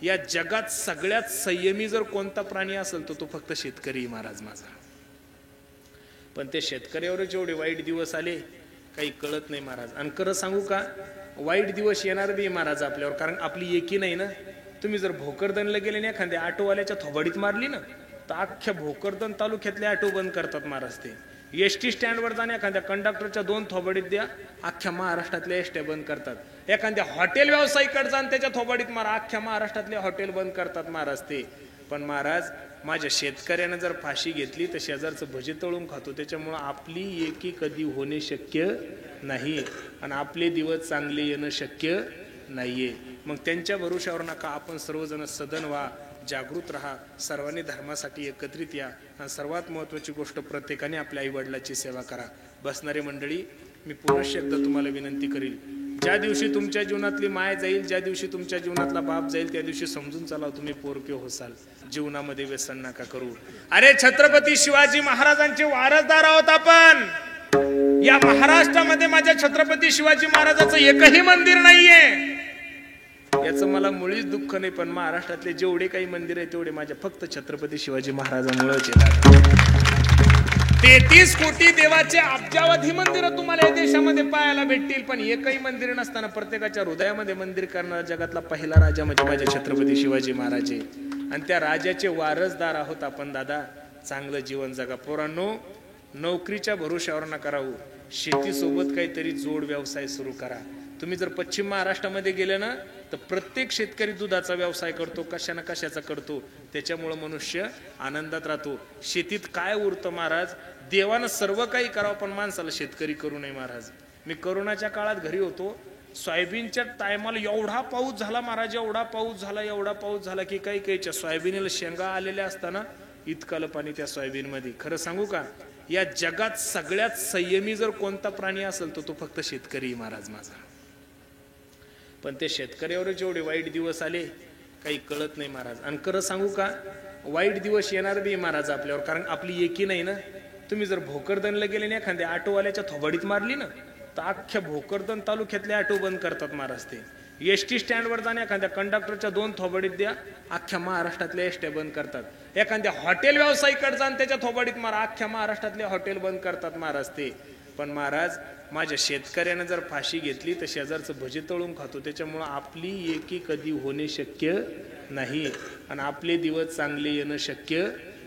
या जगात सगळ्यात संयमी जर कोणता प्राणी असेल तो फक्त शेतकरी महाराज माझा. पण ते शेतकऱ्यावर जेवढे वाईट दिवस आले काही कळत नाही महाराज. आणि खरं सांगू का, वाईट दिवस येणार बी महाराज आपल्यावर, कारण आपली एकी नाही ना. तुम्ही जर भोकरदनला गेले ना, एखाद्या ऑटोवाल्याच्या थोबाडीत मारली ना, तर अख्ख्या भोकरदन तालुक्यातले ऑटो बंद करतात महाराज. ते एसटी स्टँडवर जाणे, एखाद्या कंडक्टरच्या 2 थोबाडीत द्या, अख्ख्या महाराष्ट्रातल्या एसट्या बंद करतात. एखाद्या हॉटेल व्यावसायिकडे जाण, त्याच्या थोबाडीत मारा, अख्ख्या महाराष्ट्रातले हॉटेल बंद करतात महाराज ते. पण महाराज माझ्या शेतकऱ्यानं जर फाशी घेतली तर शेजारचं भजे तळून खातो. त्याच्यामुळं आपली एकी कधी होणे शक्य नाही आणि आपले दिवस चांगले येणं शक्य नाहीये. मग त्यांच्या भरोशावर नका आपण सर्वजण सदन व्हा, जागृत राहा, सर्वांनी धर्मासाठी एकत्रित या. आणि सर्वात महत्त्वाची गोष्ट, प्रत्येकाने आपल्या आईवडिलाची सेवा करा. बसणारी मंडळी, मी पुनश्च एकदा तुम्हाला विनंती करील, ज्या दिवशी तुमच्या जीवनातली माय जाईल, ज्या दिवशी तुमच्या जीवनातला बाप जाईल, त्या दिवशी समजून चला तुम्ही पोरके होसाल. जीवनामध्ये व्यसन नका करू. अरे छत्रपती शिवाजी महाराजांचे वारसदार आहोत आपण. या महाराष्ट्रामध्ये माझ्या छत्रपती शिवाजी महाराजाचं एकही मंदिर नाहीये, याचं मला मुळीच दुःख नाही. पण महाराष्ट्रातले जेवढे काही मंदिर आहे तेवढे माझ्या फक्त छत्रपती शिवाजी महाराजांमुळेच येतात. 33 कोटी देवाचे अब्जावधी मंदिर तुम्हाला या देशामध्ये पाहायला भेटतील, पण एकही मंदिर नसताना प्रत्येकाच्या हृदयामध्ये मंदिर करणारा जगातला पहिला राजा म्हणजे माझे छत्रपती शिवाजी महाराज. आणि त्या राजाचे वारसदार आहोत आपण दादा. चांगलं जीवन जगा पोरांनो. नोकरीच्या भरोशावर नका राहू, शेतीसोबत काहीतरी जोड व्यवसाय सुरू करा. तुम्ही जर पश्चिम महाराष्ट्रामध्ये गेले ना, तर प्रत्येक शेतकरी दुधाचा व्यवसाय करतो, कशाना कशाचा करतो. त्याच्यामुळे मनुष्य आनंदात राहतो. शेतीत काय उरतं महाराज, देवानं सर्व काही करावं, पण माणसाला शेतकरी करू नये महाराज. मी करोनाच्या काळात घरी होतो, सोयाबीनच्या टायमाला एवढा पाऊस झाला महाराज, एवढा पाऊस झाला की काही काहीच्या सोयाबीनला शेंगा आलेल्या असताना इतकालं पाणी त्या सोयाबीन मध्ये. खरं सांगू का, या जगात सगळ्यात संयमी जर कोणता प्राणी असेल तो फक्त शेतकरी महाराज माझा. पण ते शेतकऱ्यावर जेवढे वाईट दिवस आले काही कळत नाही महाराज. आणि खरं सांगू का, वाईट दिवस येणार बी महाराज आपल्यावर, कारण आपली एकी नाही ना. तुम्ही जर भोकरदनला गेले ना, एखाद्या ऑटोवाल्याच्या थोबाडीत मारली ना, तर अख्ख्या भोकरदन तालुक्यातले ऑटो बंद करतात महाराज ते. एसटी स्टँडवर जाणे, एखाद्या कंडक्टरच्या 2 थोबाडीत द्या, अख्ख्या महाराष्ट्रातल्या एसट्या बंद करतात. एखाद्या हॉटेल व्यावसायिकडे जाण, त्याच्या थोबाडीत मारा, अख्ख्या महाराष्ट्रातले हॉटेल बंद करतात महाराज ते. पण महाराज माझ्या शेतकऱ्यानं जर फाशी घेतली तर शेजारचं भजे तळून खातो. त्याच्यामुळं आपली एकी कधी होणे शक्य नाही आणि आपले दिवस चांगले येणं शक्य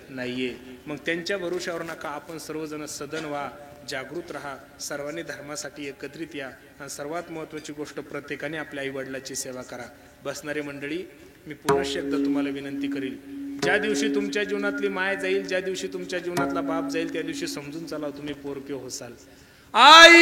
नाहीये. मग त्यांच्या भरोशावर नका आपण सर्वजण सदन व्हा, जागृत राहा, सर्वांनी धर्मासाठी एकत्रित या. आणि सर्वात महत्त्वाची गोष्ट, प्रत्येकाने आपल्या आईवडिलाची सेवा करा. बसणारी मंडळी, मी पुनश्च एकदा तुम्हाला विनंती करील, ज्या दिवशी तुमच्या जीवनातली माय जाईल, ज्या दिवशी तुमच्या जीवनातला बाप जाईल, त्या दिवशी समजून चला तुम्ही पोरके होसाल. आई